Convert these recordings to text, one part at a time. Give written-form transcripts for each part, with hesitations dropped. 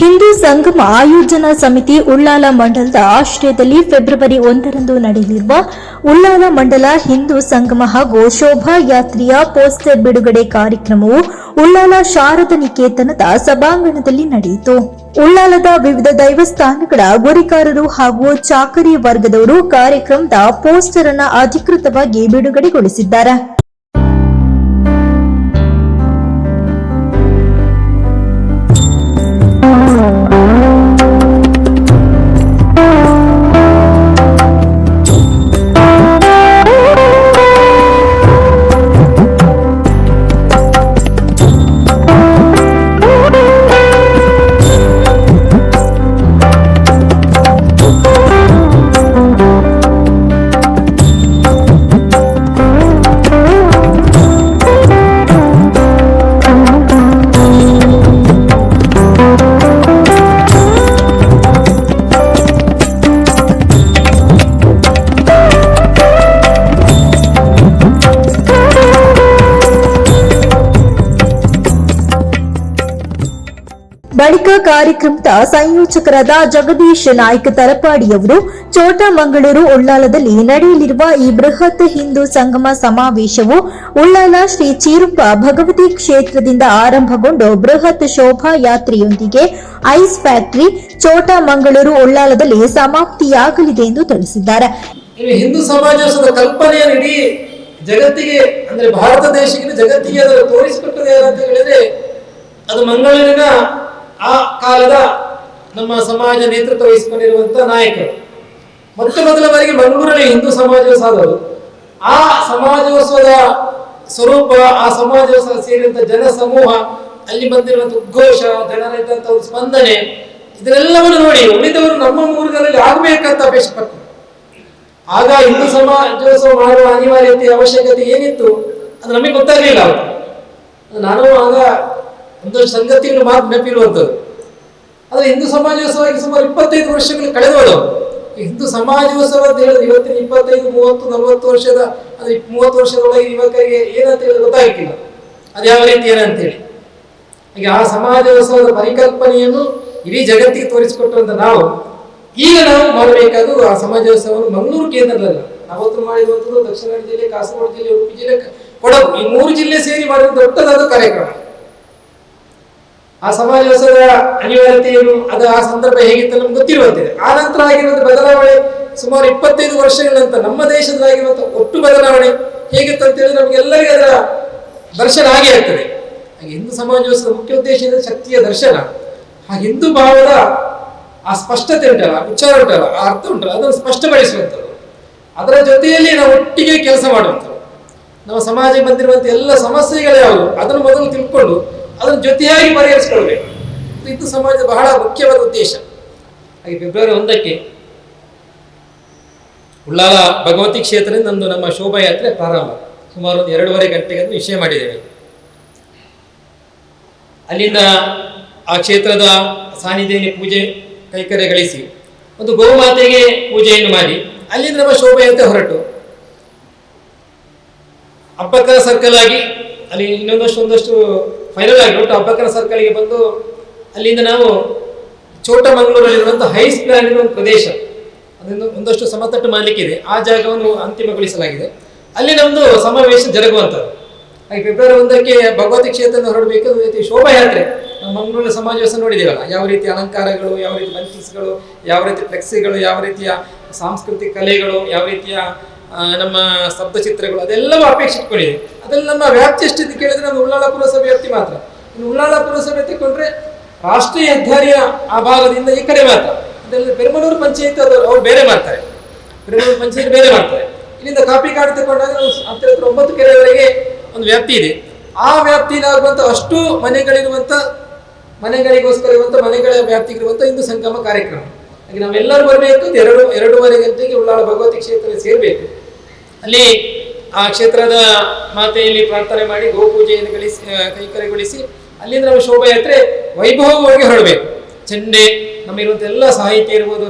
ಹಿಂದೂ ಸಂಗಮ ಆಯೋಜನಾ ಸಮಿತಿ ಉಳ್ಳಾಲ ಮಂಡಲದ ಆಶ್ರಯದಲ್ಲಿ ಫೆಬ್ರವರಿ 1ರಂದು ನಡೆಯಲಿರುವ ಉಳ್ಳಾಲ ಮಂಡಲ ಹಿಂದೂ ಸಂಗಮ ಹಾಗೂ ಶೋಭಾ ಯಾತ್ರೆಯ ಪೋಸ್ಟರ್ ಬಿಡುಗಡೆ ಕಾರ್ಯಕ್ರಮವು ಉಳ್ಳಾಲ ಶಾರದಾ ನಿಕೇತನದ ಸಭಾಂಗಣದಲ್ಲಿ ನಡೆಯಿತು. ಉಳ್ಳಾಲದ ವಿವಿಧ ದೈವಸ್ಥಾನಗಳ ಗುರಿಕಾರರು ಹಾಗೂ ಚಾಕರಿ ವರ್ಗದವರು ಕಾರ್ಯಕ್ರಮದ ಪೋಸ್ಟರ್ ಅನ್ನು ಅಧಿಕೃತವಾಗಿ ಬಿಡುಗಡೆಗೊಳಿಸಿದ್ದಾರೆ. ಬಳಿಕ ಕಾರ್ಯಕ್ರಮದ ಸಂಯೋಜಕರಾದ ಜಗದೀಶ್ ನಾಯ್ಕ ತರಪಾಡಿಯವರು ಚೋಟಮಂಗಳೂರು ಉಳ್ಳಾಲದಲ್ಲಿ ನಡೆಯಲಿರುವ ಈ ಬೃಹತ್ ಹಿಂದೂ ಸಂಗಮ ಸಮಾವೇಶವು ಉಳ್ಳಾಲ ಶ್ರೀ ಚೀರುಂಬ ಭಗವತಿ ಕ್ಷೇತ್ರದಿಂದ ಆರಂಭಗೊಂಡು ಬೃಹತ್ ಶೋಭಾ ಯಾತ್ರೆಯೊಂದಿಗೆ ಐಸ್ ಫ್ಯಾಕ್ಟರಿ ಚೋಟಮಂಗಳೂರು ಉಳ್ಳಾಲದಲ್ಲಿ ಸಮಾಪ್ತಿಯಾಗಲಿದೆ ಎಂದು ತಿಳಿಸಿದ್ದಾರೆ. ಹಿಂದೂ ಸಮಾಜದ ಕಲ್ಪನೆಯನ್ನು ಇಡೀ ಜಗತ್ತಿಗೆ ಅಂದ್ರೆ ಭಾರತ ದೇಶಕ್ಕೆ ಜಗತ್ತಿಗೆ ಅದನ್ನು ತೋರಿಸಿಕೊಟ್ಟது ಏನಂತ ಹೇಳಿದ್ರೆ ಅದು ಮಂಗಳೂರಿನ ಆ ಕಾಲದ ನಮ್ಮ ಸಮಾಜ ನೇತೃತ್ವ ವಹಿಸಿಕೊಂಡಿರುವಂತಹ ನಾಯಕರು. ಮೊದಲ ಬಾರಿಗೆ ಮಂಗಳೂರಲ್ಲಿ ಹಿಂದೂ ಸಮಾಜೋತ್ಸವ ಆದವರು. ಆ ಸಮಾಜೋತ್ಸವದ ಸ್ವರೂಪ, ಆ ಸಮಾಜೋತ್ಸವ ಸೇರಿದಂತಹ ಜನ ಸಮೂಹ, ಅಲ್ಲಿ ಬಂದಿರುವಂತಹ ಉದ್ಘೋಷ, ಜನರ ಇದ್ದಂತಹ ಸ್ಪಂದನೆ, ಇದನ್ನೆಲ್ಲವನ್ನು ನೋಡಿ ಉಳಿದವರು ನಮ್ಮ ಊರುಗಳಲ್ಲಿ ಆಗಬೇಕಂತ ಅಪೇಕ್ಷೆ ಪಟ್ಟರು. ಆಗ ಹಿಂದೂ ಸಮಾಜೋತ್ಸವ ಮಾಡುವ ಅನಿವಾರ್ಯತೆ ಅವಶ್ಯಕತೆ ಏನಿತ್ತು ಅದು ನಮಗೆ ಗೊತ್ತಾಗಲಿಲ್ಲ. ನಾನು ಆಗ ಒಂದಷ್ಟು ಸಂಗತಿಗಳು ಮಾತು ನೆನಪಿರುವಂಥದ್ದು. ಆದರೆ ಹಿಂದೂ ಸಮಾಜೋತ್ಸವಕ್ಕೆ ಸುಮಾರು 25 ವರ್ಷಗಳು ಕಳೆದವರು. ಹಿಂದೂ ಸಮಾಜೋತ್ಸವ ಅಂತ ಹೇಳಿದ್ರೆ ಇವತ್ತಿನ 25, 30, 40 ವರ್ಷದ ಅಂದ್ರೆ 30 ವರ್ಷದೊಳಗೆ ಯುವಕರಿಗೆ ಏನಂತ ಹೇಳಿದ್ರೆ ಗೊತ್ತಾಗಿಲ್ಲ ಅದು ಯಾವ ರೀತಿ ಏನಂತೇಳಿ. ಹಾಗೆ ಆ ಸಮಾಜೋತ್ಸವದ ಪರಿಕಲ್ಪನೆಯನ್ನು ಇಡೀ ಜಗತ್ತಿಗೆ ತೋರಿಸಿಕೊಟ್ಟಂತ ನಾವು ಈಗ ನಾವು ಮಾಡಬೇಕಾದ್ರು ಆ ಸಮಾಜೋತ್ಸವವನ್ನು ಮಂಗಳೂರು ಕೇಂದ್ರದಲ್ಲ, ನಾವತ್ತು ಮಾಡಿರುವಂಥದ್ದು ದಕ್ಷಿಣ ಕನ್ನಡ ಜಿಲ್ಲೆ, ಕಾಸರಗೋಡು ಜಿಲ್ಲೆ, ಉಡುಪಿ ಜಿಲ್ಲೆ, ಕೊಡಗು, ಈ 3 ಜಿಲ್ಲೆ ಸೇರಿ ಮಾಡಿದ ದೊಡ್ಡದಾದ ಕಾರ್ಯಕ್ರಮ. ಆ ಸಮಾಜೋತ್ಸವದ ಅನಿವಾರ್ಯತೆ ಏನು, ಅದು ಆ ಸಂದರ್ಭ ಹೇಗಿತ್ತು ನಮ್ಗೆ ಗೊತ್ತಿರುವಂತಿದೆ. ಆ ನಂತರ ಆಗಿರುವಂತಹ ಬದಲಾವಣೆ ಸುಮಾರು 25 ವರ್ಷಗಳ ನಂತರ ನಮ್ಮ ದೇಶದಲ್ಲಾಗಿರುವಂತಹ ಒಟ್ಟು ಬದಲಾವಣೆ ಹೇಗಿತ್ತು ಅಂತ ಹೇಳಿದ್ರೆ ನಮಗೆಲ್ಲರಿಗೂ ಅದರ ದರ್ಶನ ಆಗೇ ಆಗ್ತದೆ. ಹಾಗೆ ಹಿಂದೂ ಸಮಾಜೋತ್ಸವದ ಮುಖ್ಯ ಉದ್ದೇಶ ಅಂದರೆ ಶಕ್ತಿಯ ದರ್ಶನ. ಆ ಹಿಂದೂ ಭಾವದ ಆ ಸ್ಪಷ್ಟತೆ ಉಂಟಲ್ಲ, ಉಚ್ಚಾರ ಉಂಟಲ್ಲ, ಆ ಅರ್ಥ ಉಂಟಲ್ಲ, ಅದನ್ನು ಸ್ಪಷ್ಟಪಡಿಸುವಂಥದ್ದು. ಅದರ ಜೊತೆಯಲ್ಲಿ ನಾವು ಒಟ್ಟಿಗೆ ಕೆಲಸ ಮಾಡುವಂಥದ್ದು. ನಮ್ಮ ಸಮಾಜಕ್ಕೆ ಬಂದಿರುವಂಥ ಎಲ್ಲ ಸಮಸ್ಯೆಗಳು ಯಾವುವು ಅದನ್ನು ಮೊದಲು ತಿಳ್ಕೊಂಡು ಅದನ್ನು ಜೊತೆಯಾಗಿ ಪರಿಹರಿಸಿಕೊಳ್ಬೇಕು. ಇದು ಸಮಾಜದ ಬಹಳ ಮುಖ್ಯವಾದ ಉದ್ದೇಶ. ಹಾಗೆ ಫೆಬ್ರವರಿ 1ಕ್ಕೆ ಉಳ್ಳಾಲ ಭಗವತಿ ಕ್ಷೇತ್ರದಿಂದ ನಮ್ಮದು ನಮ್ಮ ಶೋಭಾ ಯಾತ್ರೆ ಪ್ರಾರಂಭ. ಸುಮಾರು ಒಂದು 2.5 ಗಂಟೆಗೆ ನಿಶ್ಚಯ ಮಾಡಿದ್ದೇವೆ. ಅಲ್ಲಿಂದ ಆ ಕ್ಷೇತ್ರದ ಸಾನ್ನಿಧ್ಯದಲ್ಲಿ ಪೂಜೆ ಕೈಕರ್ಯಗಳಿಸಿ ಒಂದು ಗೋಮಾತೆಗೆ ಪೂಜೆಯನ್ನು ಮಾಡಿ ಅಲ್ಲಿಂದ ನಮ್ಮ ಶೋಭಾ ಯಾತ್ರೆ ಹೊರಟು ಅಬ್ಬಕ್ಕರ ಸರ್ಕಲ್ ಆಗಿ ಅಲ್ಲಿ ಒಂದಷ್ಟು ಫೈನಲ್ ಆಗಿ ಒಟ್ಟು ಅಬ್ಬಕ್ಕರ ಸರ್ಕಲ್ಗೆ ಬಂದು ಅಲ್ಲಿಂದ ನಾವು ಚೋಟಮಂಗಳೂರಲ್ಲಿರುವಂತಹ ಹೈಸ್ ಪ್ಲಾನ್ ಒಂದು ಪ್ರದೇಶ, ಅದನ್ನು ಒಂದಷ್ಟು ಸಮತಟ್ಟು ಮಾಡಲಿಕ್ಕಿದೆ, ಆ ಜಾಗವನ್ನು ಅಂತಿಮಗೊಳಿಸಲಾಗಿದೆ. ಅಲ್ಲಿ ನಮ್ಮದು ಸಮಾವೇಶ ಜರುಗುವಂಥದ್ದು. ಹಾಗೆ ಫೆಬ್ರವರಿ 1ಕ್ಕೆ ಭಗವತಿ ಕ್ಷೇತ್ರದಿಂದ ಹೊರಡಬೇಕು. ಶೋಭಾ ಯಾತ್ರೆ ಮಂಗಳೂರಿನ ಸಮಾಜೋತ್ಸವ ನೋಡಿದ್ದೀವಲ್ಲ, ಯಾವ ರೀತಿ ಅಲಂಕಾರಗಳು, ಯಾವ ರೀತಿ ಬಂಚಿಸ್ಗಳು, ಯಾವ ರೀತಿ ಫ್ಲೆಕ್ಸಿಗಳು, ಯಾವ ರೀತಿಯ ಸಾಂಸ್ಕೃತಿಕ ಕಲೆಗಳು, ಯಾವ ರೀತಿಯ ನಮ್ಮ ಸ್ತಬ್ಧಚಿತ್ರಗಳು, ಅದೆಲ್ಲವೂ ಅಪೇಕ್ಷಿಟ್ಕೊಂಡಿದೆ. ಅದೆಲ್ಲ ನಮ್ಮ ವ್ಯಾಪ್ತಿ ಎಷ್ಟಿದ್ದು ಕೇಳಿದ್ರೆ ನಮ್ಮ ಉಳ್ಳಾಲ ಪುರಸಭೆ ವ್ಯಾಪ್ತಿ ಮಾತ್ರ. ಇನ್ನು ಉಳ್ಳಾಲ ಪುರಸಭೆ ತಗೊಂಡ್ರೆ ರಾಷ್ಟ್ರೀಯ ಹೆದ್ದಾರಿಯ ಆ ಭಾಗದಿಂದ ಈ ಕಡೆ ಮಾತ್ರ. ಅದರಲ್ಲಿ ಪೆರಮನೂರು ಪಂಚಾಯತ್ ಅವ್ರು ಬೇರೆ ಮಾಡ್ತಾರೆ, ಪೆರಮನೂರು ಪಂಚಾಯತ್ ಬೇರೆ ಮಾಡ್ತಾರೆ. ಇಲ್ಲಿಂದ ಕಾಪಿ ಕಾಡು ತಗೊಂಡಾಗ ಹತ್ತಿರ 9 ಕೆರೆಯವರೆಗೆ ಒಂದು ವ್ಯಾಪ್ತಿ ಇದೆ. ಆ ವ್ಯಾಪ್ತಿಯಾಗುವಂಥ ಅಷ್ಟು ಮನೆಗಳಿಗೋಸ್ಕರ ಇರುವಂಥ ಮನೆಗಳ ವ್ಯಾಪ್ತಿಗಿರುವಂಥ ಹಿಂದೂ ಸಂಗಮ ಕಾರ್ಯಕ್ರಮ. ಹಾಗೆ ನಾವೆಲ್ಲರೂ ಬರಬೇಕು. 2.5 ಗಂಟೆಗೆ ಉಳ್ಳಾಲ ಭಗವತಿ ಕ್ಷೇತ್ರಕ್ಕೆ ಸೇರಬೇಕು. ಅಲ್ಲಿ ಆ ಕ್ಷೇತ್ರದ ಮಾತೆಯಲ್ಲಿ ಪ್ರಾರ್ಥನೆ ಮಾಡಿ ಗೋಪೂಜೆಯನ್ನು ಕೈಕರ್ಯಗೊಳಿಸಿ ಅಲ್ಲಿಂದ ನಾವು ಶೋಭಾ ಯಾತ್ರೆ ವೈಭವವಾಗಿ ಹೊರಡಬೇಕು. ಚೆಂಡೆ ನಮ್ಮಿರುವಂಥ ಎಲ್ಲ ಸಾಹಿತ್ಯ ಇರ್ಬೋದು,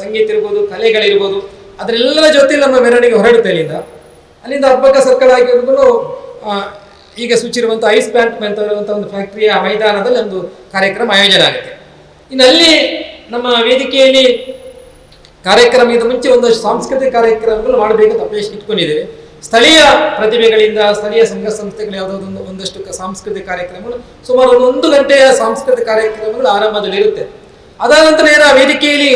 ಸಂಗೀತ ಇರ್ಬೋದು, ಕಲೆಗಳಿರ್ಬೋದು, ಅದರೆಲ್ಲರ ಜೊತೆ ನಮ್ಮ ಮೆರವಣಿಗೆ ಹೊರಡುತ್ತೆ. ಅಲ್ಲಿಂದ ಅಬ್ಬಕ್ಕ ಸರ್ಕಲ್ ಆಗಿರೋದು ಈಗ ಸೂಚಿರುವಂಥ ಐಸ್ ಪ್ಲಾಂಟ್ ಅಂತ ಇರುವಂಥ ಒಂದು ಫ್ಯಾಕ್ಟರಿಯ ಮೈದಾನದಲ್ಲಿ ಒಂದು ಕಾರ್ಯಕ್ರಮ ಆಯೋಜನೆ ಆಗುತ್ತೆ. ಇನ್ನಲ್ಲಿ ನಮ್ಮ ವೇದಿಕೆಯಲ್ಲಿ ಕಾರ್ಯಕ್ರಮದ ಮುಂಚೆ ಒಂದಷ್ಟು ಸಾಂಸ್ಕೃತಿಕ ಕಾರ್ಯಕ್ರಮಗಳು ಮಾಡಬೇಕಂತ ಅಪೇಕ್ಷೆ ಇಟ್ಕೊಂಡಿದ್ದೇವೆ. ಸ್ಥಳೀಯ ಪ್ರತಿಭೆಗಳಿಂದ ಸ್ಥಳೀಯ ಸಂಘ ಸಂಸ್ಥೆಗಳು ಯಾವುದಾದ್ರು ಒಂದಷ್ಟು ಸಾಂಸ್ಕೃತಿಕ ಕಾರ್ಯಕ್ರಮಗಳು ಸುಮಾರು 1 ಗಂಟೆಯ ಸಾಂಸ್ಕೃತಿಕ ಕಾರ್ಯಕ್ರಮಗಳು ಆರಂಭದಲ್ಲಿ ಇರುತ್ತೆ. ಅದಾದ ನಂತರ ವೇದಿಕೆಯಲ್ಲಿ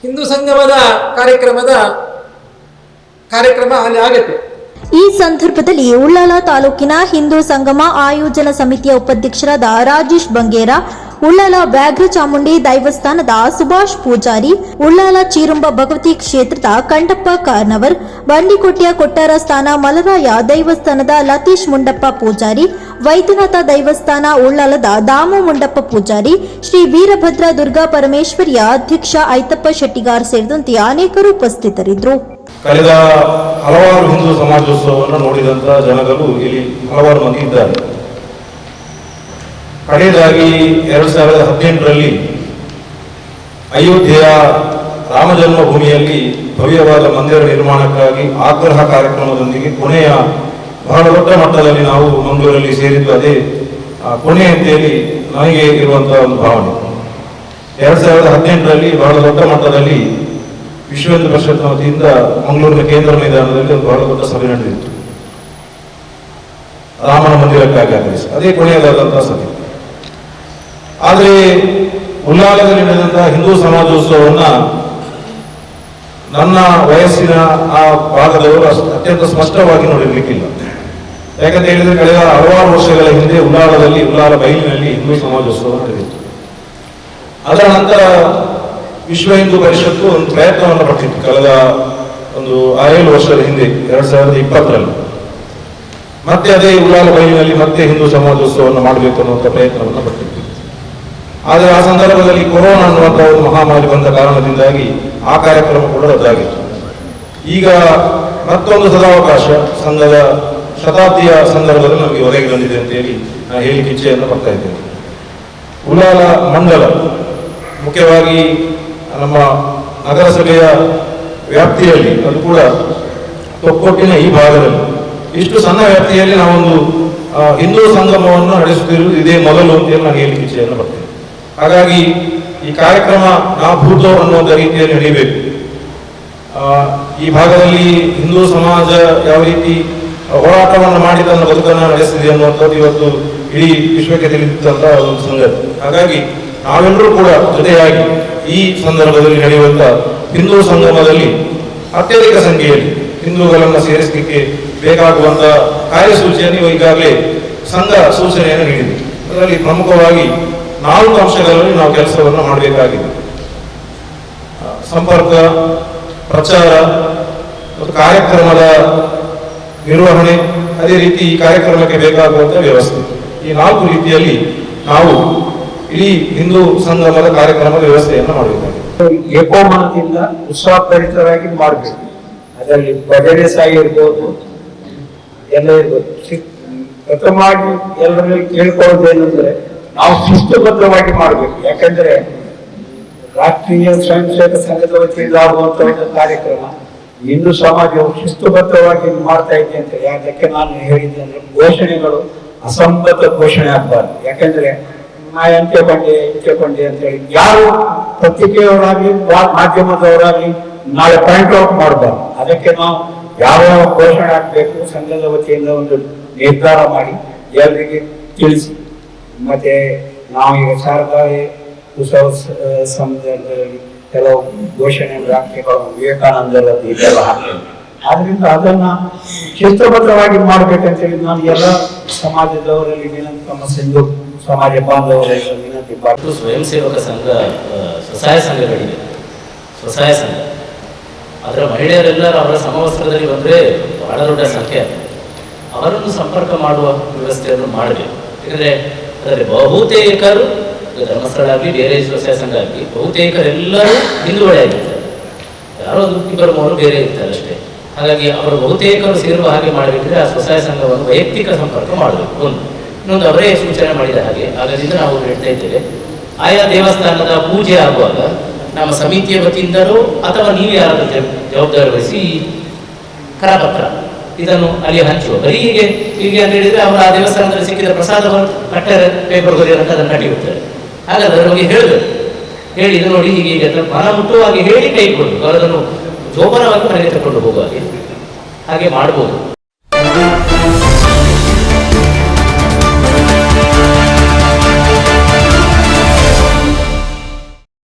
ಹಿಂದೂ ಸಂಗಮದ ಕಾರ್ಯಕ್ರಮ ಅಲ್ಲಿ ಆಗುತ್ತೆ. ಈ ಸಂದರ್ಭದಲ್ಲಿ ಉಳ್ಳಾಲ ತಾಲೂಕಿನ ಹಿಂದೂ ಸಂಗಮ ಆಯೋಜನಾ ಸಮಿತಿಯ ಉಪಾಧ್ಯಕ್ಷರಾದ ರಾಜೇಶ್ ಬಂಗೇರ, ಉಳ್ಳಾಲ ವ್ಯಾಘ್ರ ಚಾಮುಂಡಿ ದೈವಸ್ಥಾನದ ಸುಭಾಷ್ ಪೂಜಾರಿ, ಉಳ್ಳಾಲ ಚೀರುಂಬ ಭಗವತಿ ಕ್ಷೇತ್ರದ ಕಂಡಪ್ಪ ಕಾರ್ನವರ್, ಬಂಡಿಕೋಟೆಯ ಕೊಟ್ಟಾರ ಸ್ಥಾನ ಮಲರಾಯ ದೈವಸ್ಥಾನದ ಲತೀಶ್ ಮುಂಡಪ್ಪ ಪೂಜಾರಿ, ವೈದ್ಯನಾಥ ದೈವಸ್ಥಾನ ಉಳ್ಳಾಲದ ದಾಮು ಮುಂಡಪ್ಪ ಪೂಜಾರಿ, ಶ್ರೀ ವೀರಭದ್ರ ದುರ್ಗಾ ಪರಮೇಶ್ವರಿಯ ಅಧ್ಯಕ್ಷ ಐತಪ್ಪ ಶೆಟ್ಟಿಗಾರ್ ಸೇರಿದಂತೆ ಅನೇಕರು ಉಪಸ್ಥಿತರಿದ್ದರು. ಕಳೆದ ಹಲವಾರು ಹಿಂದೂ ಸಮಾಜೋತ್ಸವವನ್ನು ನೋಡಿದಂತಹ ಜನಗಳು ಇಲ್ಲಿ ಹಲವಾರು ಮಂದಿ ಇದ್ದಾರೆ. ಕಡೆಯದಾಗಿ 2018ರಲ್ಲಿ ಅಯೋಧ್ಯೆಯ ರಾಮ ಜನ್ಮಭೂಮಿಯಲ್ಲಿ ಭವ್ಯವಾದ ಮಂದಿರ ನಿರ್ಮಾಣಕ್ಕಾಗಿ ಆಗ್ರಹ ಕಾರ್ಯಕ್ರಮದೊಂದಿಗೆ ಕೊನೆಯ ಬಹಳ ದೊಡ್ಡ ಮಟ್ಟದಲ್ಲಿ ನಾವು ಮಂಗಳೂರಲ್ಲಿ ಸೇರಿದ್ದು ಅದೇ ಕೊನೆ ಅಂತೇಳಿ ನನಗೆ ಇರುವಂತಹ ಒಂದು ಭಾವನೆ. 2018ರಲ್ಲಿ ಬಹಳ ದೊಡ್ಡ ಮಟ್ಟದಲ್ಲಿ ವಿಶ್ವ ಹಿಂದೂ ಪರಿಷತ್ನ ವತಿಯಿಂದ ಮಂಗಳೂರಿನ ಕೇಂದ್ರ ಮೈದಾನದಲ್ಲಿ ಒಂದು ಬಹಳ ದೊಡ್ಡ ಸಭೆ ನಡೆದಿತ್ತು, ರಾಮನ ಮಂದಿರಕ್ಕಾಗಿ ಆಗ್ರಹಿಸಿ. ಅದೇ ಕೊನೆಯದಾದಂತಹ ಸಭೆ. ಆದರೆ ಉಳ್ಳಾಲದಲ್ಲಿ ನಡೆದಂತಹ ಹಿಂದೂ ಸಮಾಜೋತ್ಸವವನ್ನ ನನ್ನ ವಯಸ್ಸಿನ ಆ ಭಾಗದವರು ಅತ್ಯಂತ ಸ್ಪಷ್ಟವಾಗಿ ನೋಡಿರ್ಲಿಕ್ಕಿಲ್ಲ. ಯಾಕಂತ ಹೇಳಿದ್ರೆ ಕಳೆದ ಹಲವಾರು ವರ್ಷಗಳ ಹಿಂದೆ ಉಳ್ಳಾಲ ಬೈಲಿನಲ್ಲಿ ಹಿಂದೂ ಸಮಾಜೋತ್ಸವ ನಡೆದಿತ್ತು. ಅದರ ನಂತರ ವಿಶ್ವ ಹಿಂದೂ ಪರಿಷತ್ತು ಒಂದು ಪ್ರಯತ್ನವನ್ನು ಪಟ್ಟಿತ್ತು ಕಳೆದ ಒಂದು 6 ವರ್ಷದ ಹಿಂದೆ 2020ರಲ್ಲಿ. ಮತ್ತೆ ಅದೇ ಉಳ್ಳಾಲ ಬೈಲಿನಲ್ಲಿ ಮತ್ತೆ ಹಿಂದೂ ಸಮಾಜೋತ್ಸವವನ್ನು ಮಾಡಬೇಕು ಅನ್ನುವಂಥ ಪ್ರಯತ್ನವನ್ನು ಪಟ್ಟಿತ್ತು. ಆದರೆ ಆ ಸಂದರ್ಭದಲ್ಲಿ ಕೊರೋನಾ ಅನ್ನುವಂಥ ಒಂದು ಮಹಾಮಾರಿ ಬಂದ ಕಾರಣದಿಂದಾಗಿ ಆ ಕಾರ್ಯಕ್ರಮ ಕೂಡ ರದ್ದಾಗಿತ್ತು. ಈಗ ಮತ್ತೊಂದು ಸದಾವಕಾಶ ಸಂಘದ ಶತಾಬ್ದಿಯ ಸಂದರ್ಭದಲ್ಲಿ ನಮಗೆ ಒದಗಿ ಬಂದಿದೆ ಅಂತೇಳಿ ನಾನು ಹೇಳಿಕ್ಕೆ ಇಚ್ಛೆಯನ್ನು ಪಡ್ತಾ ಇದ್ದೇನೆ. ಉಳ್ಳಾಲ ಮಂಡಲ ಮುಖ್ಯವಾಗಿ ನಮ್ಮ ನಗರಸಭೆಯ ವ್ಯಾಪ್ತಿಯಲ್ಲಿ, ಅದು ಕೂಡ ತೊಕ್ಕೊಟ್ಟಿನ ಈ ಭಾಗದಲ್ಲಿ ಇಷ್ಟು ಸಣ್ಣ ವ್ಯಾಪ್ತಿಯಲ್ಲಿ ನಾವೊಂದು ಹಿಂದೂ ಸಂಗಮವನ್ನು ನಡೆಸುತ್ತಿರುವುದು ಇದೇ ಮೊದಲು ಅಂತೇಳಿ ನಾನು ಹೇಳಿಕ್ಕೆ ಇಚ್ಛೆಯನ್ನು ಪಡ್ತೇನೆ. ಹಾಗಾಗಿ ಈ ಕಾರ್ಯಕ್ರಮ ನಾ ಭೂತೋ ಅನ್ನುವಂಥ ರೀತಿಯಲ್ಲಿ ನಡೀಬೇಕು. ಈ ಭಾಗದಲ್ಲಿ ಹಿಂದೂ ಸಮಾಜ ಯಾವ ರೀತಿ ಹೋರಾಟವನ್ನು ಮಾಡಿ ತನ್ನ ಬದುಕನ್ನು ನಡೆಸಿದೆ ಅನ್ನುವಂಥದ್ದು ಇವತ್ತು ಇಡೀ ವಿಶ್ವಕ್ಕೆ ತಿಳಿದಿದ್ದಂತಹ ಒಂದು ಸಂಗತಿ. ಹಾಗಾಗಿ ನಾವೆಲ್ಲರೂ ಕೂಡ ಜೊತೆಯಾಗಿ ಈ ಸಂದರ್ಭದಲ್ಲಿ ನಡೆಯುವಂಥ ಹಿಂದೂ ಸಂಗಮದಲ್ಲಿ ಅತ್ಯಧಿಕ ಸಂಖ್ಯೆಯಲ್ಲಿ ಹಿಂದೂಗಳನ್ನು ಸೇರಿಸಲಿಕ್ಕೆ ಬೇಕಾಗುವಂಥ ಕಾರ್ಯಸೂಚಿಯನ್ನು ಈಗಾಗಲೇ ಸಂಘ ಸೂಚನೆಯನ್ನು ನೀಡಿದೆ. ಅದರಲ್ಲಿ ಪ್ರಮುಖವಾಗಿ 4 ಅಂಶಗಳಲ್ಲಿ ನಾವು ಕೆಲಸವನ್ನು ಮಾಡಬೇಕಾಗಿದೆ: ಸಂಪರ್ಕ, ಪ್ರಚಾರ ಮತ್ತು ಕಾರ್ಯಕ್ರಮದ ನಿರ್ವಹಣೆ, ಅದೇ ರೀತಿ ಈ ಕಾರ್ಯಕ್ರಮಕ್ಕೆ ಬೇಕಾಗುವಂಥ ವ್ಯವಸ್ಥೆ. ಈ 4 ರೀತಿಯಲ್ಲಿ ನಾವು ಇಡೀ ಹಿಂದೂ ಸಂಗಮದ ಕಾರ್ಯಕ್ರಮದ ವ್ಯವಸ್ಥೆಯನ್ನು ಮಾಡಬೇಕಾಗಿದೆ. ಏಕೋಮನದಿಂದ ಉತ್ಸಾಹಭರಿತರಾಗಿ ಮಾಡಬೇಕು. ಅದರಲ್ಲಿ ಭಜನೆ ಸಾಗಿರ್ಬೋದು, ಎಲ್ಲ ಇರ್ಬೋದು. ಪ್ರಥಮವಾಗಿ ಎಲ್ಲರಲ್ಲಿ ಕೇಳ್ಕೊಳ್ಳೋದೇನೆಂದ್ರೆ ನಾವು ಶಿಸ್ತುಬದ್ಧವಾಗಿ ಮಾಡಬೇಕು. ಯಾಕಂದ್ರೆ ರಾಷ್ಟ್ರೀಯ ಸ್ವಯಂ ಸೇವಕ ಸಂಘದ ವತಿಯಿಂದ ಆಗುವಂತ ಒಂದು ಕಾರ್ಯಕ್ರಮ ಹಿಂದೂ ಸಮಾಜವು ಶಿಸ್ತುಬದ್ಧವಾಗಿ ಮಾಡ್ತಾ ಇದೆ ಅಂತ. ಯಾಕೆ ನಾನು ಹೇಳಿದ್ದೆ ಅಂದ್ರೆ ಘೋಷಣೆಗಳು ಅಸಂಬದ್ಧ ಘೋಷಣೆ ಆಗಬಾರ್ದು. ಯಾಕಂದ್ರೆ ನಾ ಎಂತೆ ಕೊಂಡೆ ಅಂತ ಹೇಳಿ ಯಾರು ಪತ್ರಿಕೆಯವರಾಗ್ಲಿ ಮಾಧ್ಯಮದವರಾಗ್ಲಿ ನಾಳೆ ಪಾಯಿಂಟ್ ಔಟ್ ಮಾಡಬಾರ್ದು. ಅದಕ್ಕೆ ನಾವು ಯಾವ ಘೋಷಣೆ ಹಾಕ್ಬೇಕು ಸಂಘದ ವತಿಯಿಂದ ಒಂದು ನಿರ್ಧಾರ ಮಾಡಿ ಎಲ್ಲರಿಗೆ ತಿಳಿಸಿ. ಮತ್ತೆ ನಾವು ಈಗ ಶಾರದಾ ಉತ್ಸವ ಸಂದರ್ಭದಲ್ಲಿ ಕೆಲವು ಘೋಷಣೆಗಳು ಹಾಕ್ಬೇಕು, ವಿವೇಕಾನಂದರ ಇದೆಲ್ಲ ಹಾಕ್ಬೇಕು. ಆದ್ರಿಂದ ಅದನ್ನ ಶಿಸ್ತುಬದ್ಧವಾಗಿ ಮಾಡ್ಬೇಕಂತೇಳಿ ನಾನು ಎಲ್ಲ ಸಮಾಜದವರಲ್ಲಿ ವಿನಂತಿ, ನಮ್ಮ ಸಿಂಧು ಸಮಾಜ ಬಾಂಧವರಲ್ಲಿ ವಿನಂತಿ ಮಾಡ್ತೀನಿ. ಸ್ವಯಂ ಸೇವಕ ಸಂಘ, ಸ್ವಸಹಾಯ ಸಂಘಗಳಿವೆ, ಸ್ವಸಹಾಯ ಸಂಘ. ಅದರ ಮಹಿಳೆಯರೆಲ್ಲರೂ ಅವರ ಸಮವಸ್ತ್ರದಲ್ಲಿ ಬಂದರೆ ಬಹಳ ದೊಡ್ಡ ಸಂಖ್ಯೆ. ಅವರನ್ನು ಸಂಪರ್ಕ ಮಾಡುವ ವ್ಯವಸ್ಥೆಯನ್ನು ಮಾಡಬೇಕು. ಯಾಕಂದರೆ ಅದರಲ್ಲಿ ಬಹುತೇಕರು ಧರ್ಮಸ್ಥಳ ಆಗಲಿ ಬೇರೆ ಸ್ವಸಹಾಯ ಸಂಘ ಆಗಲಿ ಬಹುತೇಕರೆಲ್ಲರೂ ಹಿಂದೂಗಳೇ ಆಗಿರ್ತಾರೆ. ಯಾರೋ 2-3 ಬೇರೆ ಇರ್ತಾರೆ ಅಷ್ಟೇ. ಹಾಗಾಗಿ ಅವರು ಬಹುತೇಕರು ಸೇರುವ ಹಾಗೆ ಮಾಡಬೇಕಿದ್ರೆ ಆ ಸ್ವಸಹಾಯ ಸಂಘವನ್ನು ವೈಯಕ್ತಿಕ ಸಂಪರ್ಕ ಮಾಡಬೇಕು. ಇನ್ನೊಂದು ಅವರೇ ಸೂಚನೆ ಮಾಡಿದ ಹಾಗೆ ಹಾಗಾದಿಂದ ನಾವು ಹೇಳ್ತಾ ಇದ್ದೇವೆ, ಆಯಾ ದೇವಸ್ಥಾನದ ಪೂಜೆ ಆಗುವಾಗ ನಮ್ಮ ಸಮಿತಿಯ ವತಿಯಿಂದಲೋ ಅಥವಾ ನೀವು ಯಾರಾದರೂ ಜವಾಬ್ದಾರಿ ವಹಿಸಿ ಕರಪತ್ರ ಇದನ್ನು ಅಲ್ಲಿ ಹಂಚುವ. ಬರೀ ಹೀಗೆ ಅಂತ ಹೇಳಿದರೆ ಅವರು ಆ ದೇವಸ್ಥಾನದಲ್ಲಿ ಸಿಕ್ಕಿದ ಪ್ರಸಾದವನ್ನು ಕಟ್ಟರೆ ಪೇಪರ್ ಬರೆಯೋದಂತ ಅದನ್ನು ಕಟ್ಟಿಬಿಡ್ತಾರೆ. ಹಾಗಾದ್ರೆ ಅದರ ಬಗ್ಗೆ ಹೇಳಬೇಕು. ಹೇಳಿ ಇದು ನೋಡಿ ಹೀಗೆ ಅಂತ ಮನಮುಟ್ಟುವಾಗಿ ಹೇಳಿ ಕೈ ಕೊಡಬೇಕು. ಅವರದನ್ನು ಜೋಪಾನವಾಗಿ ಮನೆಗೆ ತಗೊಂಡು ಹೋಗುವ ಹಾಗೆ ಮಾಡ್ಬೋದು.